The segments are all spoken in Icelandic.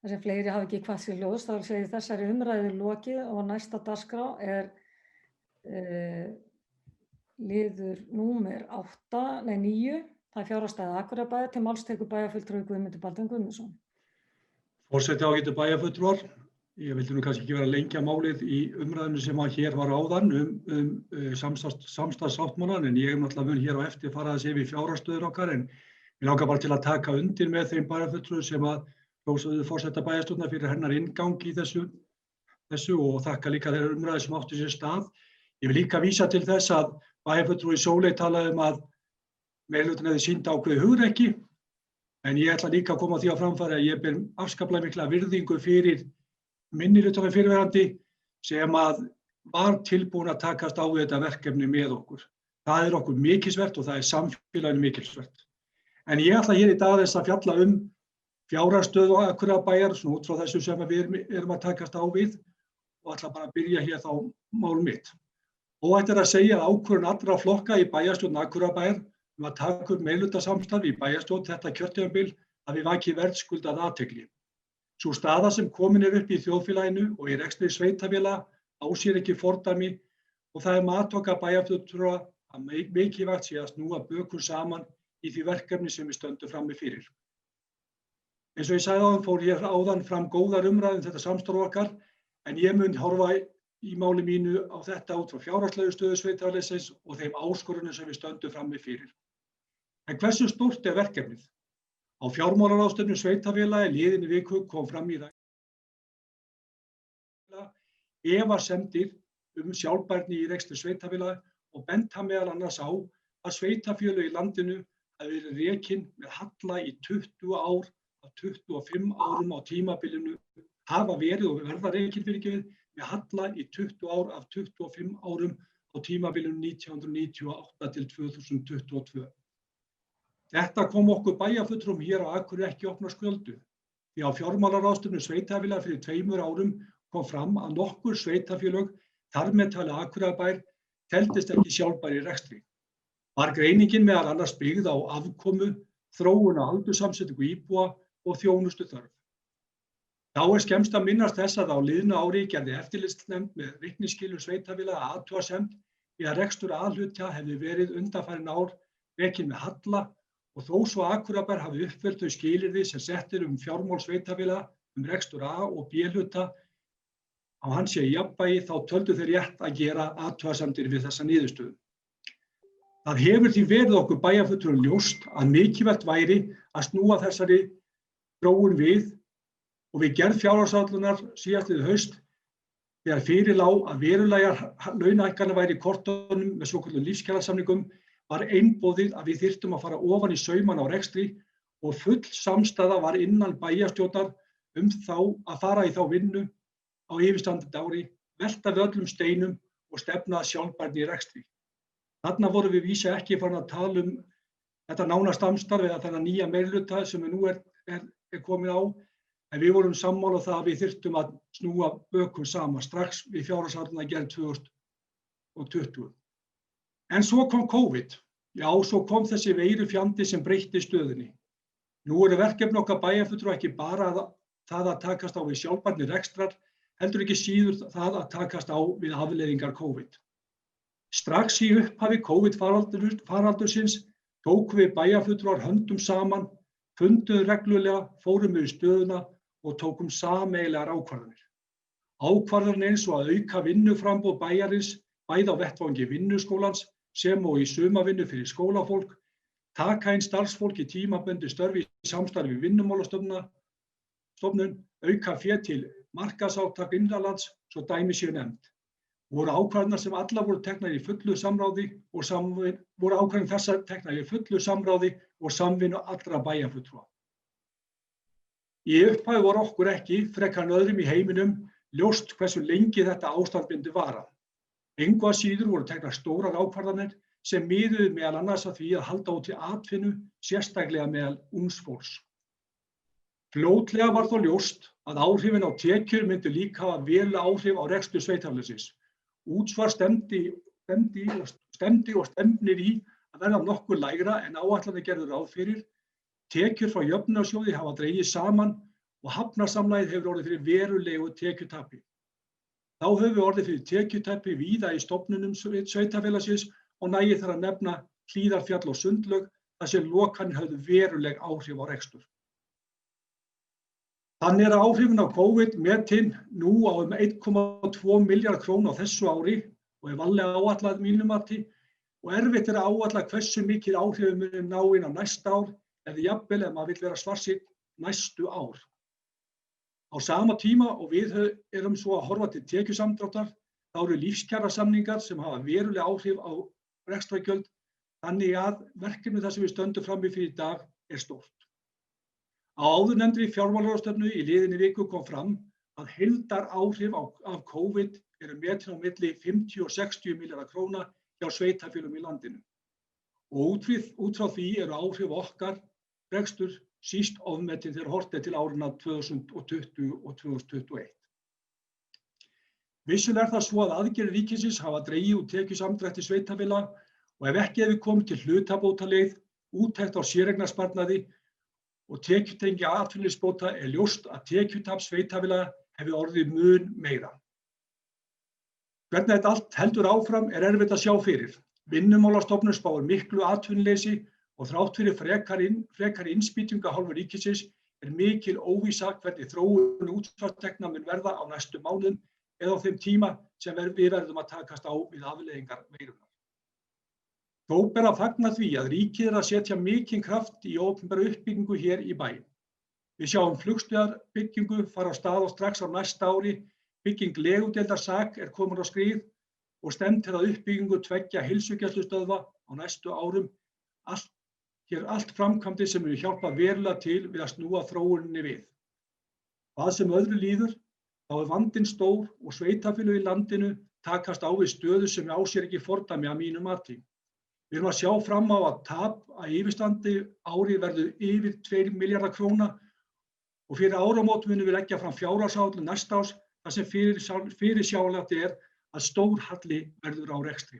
þar sem fleiri hafa ekki kvatt sér hljóðs, þá segir þessari umræðu lokið og næsta dagskrá liður númer 9, það fjárhagsstaða Akureyrarbæjar, til máls tekur bæjarfulltrúi Guðmundur Baldvin Guðmundsson. Forseti, ágætu bæjarfulltrúar, ég vildi nú kannski ekki vera að lengja málið í umræðinu sem hér var áðan samstarfssáttmálann, en ég náttúrulega mun hér á eftir fara að yfir fjárhagsstöður okkar, en ég langar bara til að taka undir með þeim bæjarfulltrúum sem að hrósuðu forseta bæjarstjórnar fyrir hennar inngang í þessu og þakka líka þeirra umræðu sem áttu sér stað. Ég vil líka vísa til þess að bæjarfulltrúi Sóley talaði að meirihlutinn hefði sýnt ákveðið hugrekki, en ég ætla líka að koma því á framfæri að ég ber afskaplega mikla virðingu fyrir minnihlutanum fyrrverandi sem að var tilbúin að takast á við þetta verkefni með okkur. Það okkur mikilsvert og það samfélaginu mikilsvert. En ég ætla hér í dag þess að fjalla fjárhagsstöðu Akureyrarbæjar, svona út frá þessu sem við erum að takast á við, og ætla bara að byrja hér þá mál mitt. Óhætt að segja að ákvörðun allra flokka í bæjarstjórn Akureyrarbæjar að taka upp meirihlutasamstarf í bæjarstjórn þetta kjörtímabil hafi vakið verðskuldað athygli. Sú staða sem komin upp í þjóðfélaginu og í rekstri sveitarfélaga á sér ekki fordæmi og það mat okkar bæjarfulltrúa að mikilvægt sé að snúa bökum saman í því verkefni sem við stöndum frammi fyrir. Eins og ég sagði áðan fór hér áðan fram góðar umræður þetta samstarf okkar, en ég mun horfa í máli mínu á þetta út frá fjárhagslegu stöðu sveitarfélagsins og þeim áskorunum sem við stöndum frammi fyrir. En hversu stórt verkefnið? Á fjármálaráðstefnu sveitarfélaga í liðinni viku kom fram í efasemdir sjálfbærni í rekstri sveitarfélaga og benti meðal annars á að sveitarfélög í landinu hafi verið rekin með halla í 20 ár af 25 árum á tímabilinu, hafa verið og verða rekin með halla í 20 ár af 25 árum á tímabilinu 1998 til 2022. Þetta kom okkur bæjarfulltrúum hér á Akureyri ekki opna skjöldu, því á fjármálaráðstefnu sveitarfélaga fyrir 2 árum kom fram að nokkur sveitarfélög, þar með talið Akureyrarbær, teldist ekki sjálfbær í rekstri. Var greiningin meðal annars byggð á afkomu, þróun og aldurssamsetningu íbúa og þjónustu þörf. Þá skemmst að minnast þess að á liðnu ári gerði eftirlitsnefnd með reikningsskilum sveitarfélaga athugasemd við að rekstur A-hluta hefði verið undanfarin ár rekinn með halla og þó svo Akureyrarbær hafi uppfyllt þau skilyrði sem sett fjármál sveitarfélaga rekstur A- og B-hluta á hans sé í jafnvægi, þá töldu þeir rétt að gera athugasemdir við þessa niðurstöðu. Það hefur því verið okkur bæjarfulltrúum ljóst að mikilvægt væri að snúa þessari þróun við og við gerð fjárhagsáætlunar síðastliðið haust þegar fyrir lá að verulegar launahækkanir væri í kortunum með svokölluðum lífskjarasamningum var einboðið að við þyrftum að fara ofan í saumana á rekstri og full samstaða var innan bæjarstjórnar þá að fara í þá vinnu á yfirstandandi ári, velta við öllum steinum og stefna að sjálfbærni í rekstri. Þarna vorum við vísa ekki farin að tala þetta nána samstarf eða þennan nýja meirihluta sem nú komið á, en við vorum sammála það að við þyrftum að snúa bökum saman strax við fjárhagsáætlunargerð 2020. En svo kom COVID. Já, svo kom þessi veirufjandi sem breytti stöðunni. Nú verkefni okkar bæjarfulltrúa ekki bara það að takast á við sjálfbærni rekstrar, heldur ekki síður það að takast á við afleiðingar COVID. Strax í upphafi COVID-faraldursins tókum við bæjarfulltrúar höndum saman, funduðum reglulega, fórum yfir stöðuna og tókum sameiginlegar ákvarðanir. Ákvarðanir eins og að auka vinnuframboð bæjarins, bæði á vettvangi vinnuskólans sem og í sumarvinnu fyrir skólafólk, taka inn starfsfólk í tímabundin störf í samstarfi við Vinnumálastofnun, auka fé til markaðsátak innanlands, svo dæmi séu nefnd. Voru ákvarðanir sem allar voru teknar í fullu samráði og samvinnu allra bæjarfulltrúa. Í upphafi voru okkur ekki, frekar en öðrum í heiminum, ljóst hversu lengi þetta ástand myndi vara. Engu að síður voru teknar stórar ákvarðanir sem miðuðu meðal annars að því að halda úti atvinnu, sérstaklega meðal ungs fólks. Fljótlega var þó ljóst að áhrifin á tekjur myndu líka hafa veruleg áhrif á rekstur sveitarfélagsins. Útsvar stefndi og stefnir í að verða nokkuð lægra en áætlanir gerðu ráð fyrir. Tekjur frá jöfnunarsjóði hafa dregist saman og hafnarsamlagið hefur orðið fyrir verulegu tekjutapi. Þá höfum við orðið fyrir tekjutapi víða í stofnunum sveitarfélagsins og nægir þar að nefna Hlíðarfjall og Sundlaug þar sem lokanir höfðu veruleg áhrif á rekstur. Þannig áhrifin af COVID metin nú á 1,2 milljarða króna á þessu ári og varlega áætlað mínu mati og erfitt að áætla hversu mikið áhrifin muni ná inn á næsta ár eða jafnvel ef maður vill vera svartsýnn næstu ár. Á sama tíma og við erum svo að horfa til tekjusamdráttar, þá eru lífskjarasamningar sem hafa veruleg áhrif á rekstrargjöld, þannig að verkefni það sem við stöndum frammi fyrir í dag er stórt. Á áðurnefndri fjármálaráðstefnu í liðinni viku kom fram að heildaráhrif af COVID eru metin á milli 50 og 60 milljarða króna hjá sveitarfélögum í landinu. Og út frá því eru áhrif okkar rekstur síst ofmetin þegar horft er til áranna 2020 og 2021. Vissulega er það svo að aðgerðir ríkisins hafa dregið úr tekjusamdrætti sveitarfélaga og ef ekki hefur komið til hlutabótaleið, úttekt á séreignarsparnaði og tekjutengja atvinnuleysisbóta er ljóst að tekjutap sveitarfélaga hefur orðið mun meira. Hvernig þetta allt heldur áfram er erfitt að sjá fyrir. Vinnumálastofnun spáir miklu atvinnuleysi og þrátt fyrir frekari innspýtingu af hálfu ríkisins er mikil óvissa hvernig þróun útsvarstekna mun verða á næstu mánuðum eða á þeim tíma sem við verðum að takast á við afleiðingar veirunnar. Þó ber að fagna því að ríkið er að setja mikinn kraft í opinbera uppbyggingu hér í bæ. Við sjáum flugstöðarbyggingu fara á stað og strax á næsta ári, bygging legudeildar SAK er komin á skrið og stefnt er að uppbyggingu 2 heilsugæslustöðva á næstu árum. Allt framkvæmdir sem eru hjálpað verulega til við að snúa þróuninni við. Hvað sem öðru líður, þá er vandinn stór og sveitarfélög í landinu takast á við stöðu sem á sér ekki fordæmi að mínu mati. Við erum að sjá fram á að tap að yfirstandi ári verður yfir 2 milljarða króna og fyrir áramót munum við leggja fram fjárhagsáætlun næsta árs þar sem fyrirsjáanlegt er að stór halli verður á rekstri.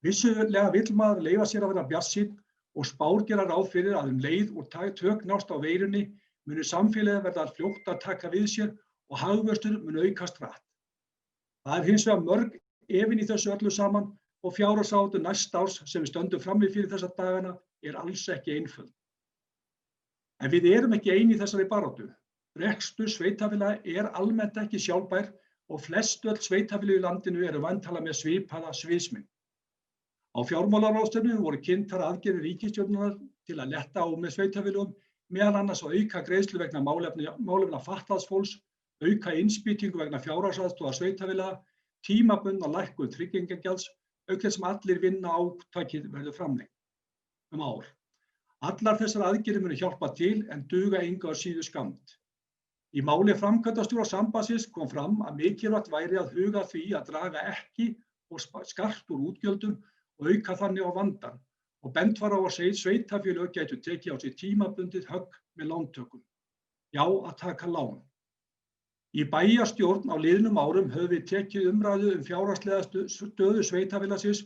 Vissulega vill maður leyfa sér að vera bjartsýnn og spár gera ráð fyrir að leið og tök nást á veirunni munu samfélagið verða fljótt að taka við sér og hagvöxtur mun aukast hratt. Það er hins vegar mörg efin í þessu öllu saman og fjárhagsáætlun næsta árs sem við stöndum frammi fyrir þessa dagana er alls ekki einföld. En við erum ekki ein í þessari baráttu. Rekstur sveitarfélaga er almennt ekki sjálfbær og flest öll sveitarfélög í landinu eru væntanlega með svipaða sviðsmynd. Á fjármálaráðstefnu voru kynntar aðgerðir ríkisstjórnarinnar til að létta á með sveitarfélögum, meðal annars að auka greiðslu vegna málefna fatlaðs fólks, auka innspýtingu vegna fjárhagsaðstoðar sveitarfélaga, tímabundna lækkun tryggingagjalds, auk þess sem allir vinna átakið verður framlengt ár. Allar þessar aðgerðir munu hjálpa til en duga engu að síður skammt. Í máli framkvæmdastjóra sambandsins kom fram að mikilvægt væri að huga að því að draga ekki og skarpt úr útgjöldum og auka þannig á vandann og bent var á að sveitarfélög gætu tekið á sig tímabundið högg með lántökum. Já, að taka lán. Í bæjarstjórn á liðnum árum höfum við tekið umræðu fjárhagslega stöðu sveitarfélagsins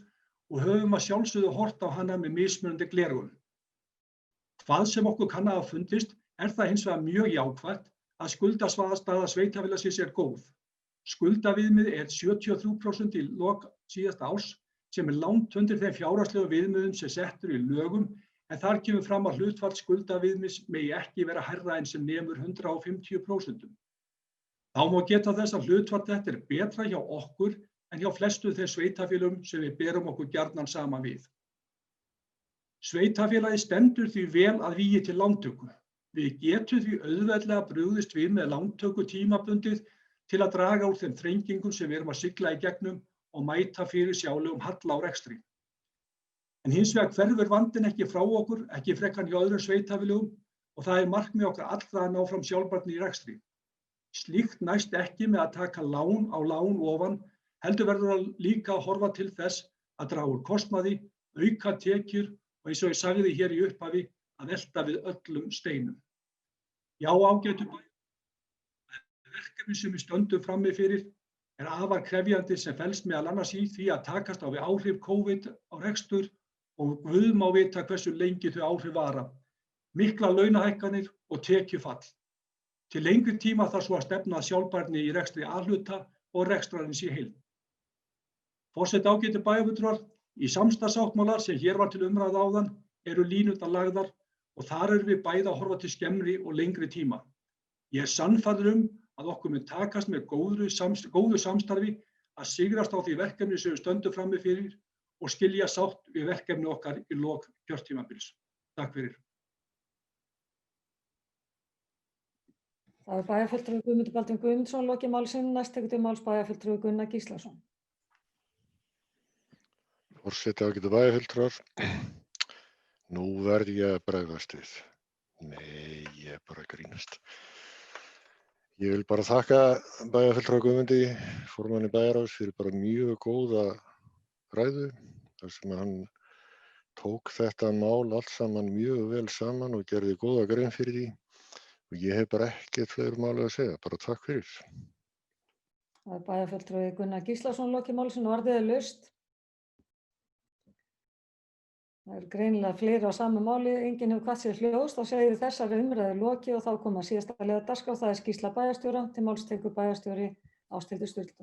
og höfum að sjálfsögðu horft á hana með mismunandi gleraugum. Hvað sem okkur kann að hafa fundist er það hins vegar mjög jákvætt að skuldastaða sveitarfélagsins er góð. Skuldaviðmið er 73% í lok síðasta árs sem er langt undir þeim fjárhagslegu viðmiðum sem settur í lögum en þar kemur fram að hlutfall skuldaviðmiðs megi ekki vera hærra en sem nemur 150%. Þá má geta þess að hlutfall þetta er betra hjá okkur en hjá flestu þeim sveitarfélögum sem við berum okkur gjarnan saman við. Sveitarfélagið stendur því vel að vígi til lántöku. Við getum því auðveldlega brugðist við með lántöku tímabundið til að draga úr þeim þrengingum sem við erum að sigla í gegnum og mæta fyrirsjáanlegum halla á rekstri. En hins vegar hverfur vandinn ekki frá okkur, ekki frekar hjá öðrum sveitarfélögum og það er markmið okkar allra að ná fram sjálfbærni í rekstri. Slíkt næst ekki með að taka lán á lán ofan, heldur verður líka að horfa til þess að draga úr kostnaði, auka tekjur og eins og ég sagði hér í upphafi að velta við öllum steinum. Já, ágætu verkefni sem við stöndum frammi fyrir er afar krefjandi sem felst meðal annars í því að takast á við áhrif COVID á rekstur og Guð má vita hversu lengi þau áhrif vara, miklar launahækkanir og tekjufall. Til lengri tíma þarf svo að stefna að sjálfbærni í rekstri A-hluta og rekstrarins í heild. Forseti ágætu bæjarfulltrúar, í samstarfssáttmála sem hér var til umræðu áðan eru línurnar lagðar og þar erum við bæði að horfa til skemmri og lengri tíma. Ég er sannfærður að okkur mun takast með góðu samstarfi að sigrast á því verkefni sem við stöndum frammi fyrir og skilja sátt við verkefni okkar í lok kjörtímabils. Takk fyrir. Það er bæjarfulltrúi Guðmundur Baldvin Guðmundsson lokið máli sínu. Næst tekur til máls bæjarfulltrúi Gunnar Gíslason. Forseti ágætu bæjarfulltrúar, nú verð ég að bregðast við. Nei, ég er bara að grínast. Ég vil bara þakka bæjarfulltrúa Guðmundi, formanni bæjarráðs, fyrir bara mjög góða ræðu, þar sem hann tók þetta mál allt saman mjög vel saman og gerði góða grein fyrir því. Og ég hef bara ekkert fleiri máli að segja, bara takk fyrir. Það er bæjarfulltrúi Gunnar Gíslason lokið máli sínu. Orðið er laust. Það er greinilega fleiri á sama máli. Enginn hefur kvatt sér hljóðs. Þá segir þessari umræðu lokið og þá koma síðasta liða dagskrá. Það er skýrsla bæjarstjóra. Til máls tekur bæjarstjóri Ásthildur Sturludóttir.